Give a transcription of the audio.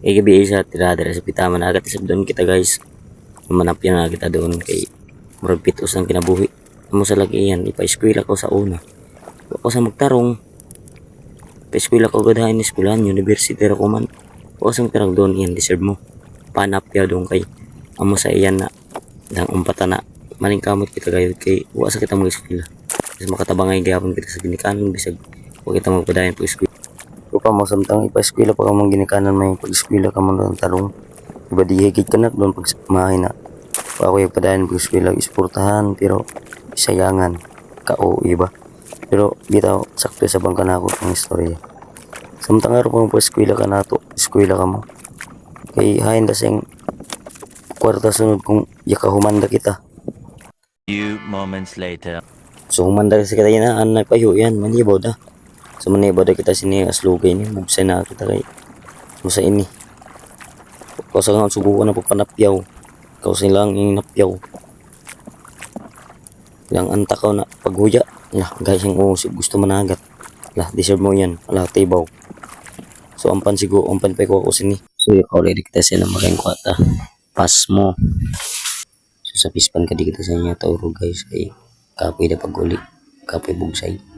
gabi sa tirada sa pitaman agad isab doon kita guys. Manapyan na kita doon kay murag pitos ang kinabuhi. Amo sa lagi yan, ipa-eskwela ko sa una. Ako sa magtarong. Pa-eskwela ko gadahan ni eskwelahan, university ra ko man. Ako sa magtarong doon yan, deserve mo. Panapya doon kay amo sa iyan na dang umpata na maningkamot kita gayud kay wa sa kita mag-eskwela. Kasi makatabangay gyapon kita sa ginikanan bisag wa kita magpadayon pag-eskwela. Kung ka mo samtang ipa-eskwela pa ka mong ginikanan may pag-eskwela ka mo doon tarong. Iba di higit ka na doon pag mahay na. Pa ako yung padayon pag-eskwela isportahan pero sayangan kao iba. Pero bitaw sakto sa bangka na ako ng istorya. Samtang araw kung pag-eskwela ka na to, eskwela ka mo. Kay hain daseng kwarta sunod kung yaka humanda kita. Few moments later. So humanda kasi kita yan na payo yan manibaw da. So manibaw da kita sini aslugay ni bugsa na kita kay musa ini. Kausa nga subukan na pagpanapyaw. Kausa lang yung napyaw. Lang antakaw na paghuya. Lah guys yung gusto managat. Lah deserve mo yan. Lah tibaw. So ampan sigo ampan pa ko ako sini. So ikaw ulit kita sila makain kwata. Pas mo. So sa pispan ka di kita sa inyo tauro guys kay kapoy na paguli. Kapoy bugsay.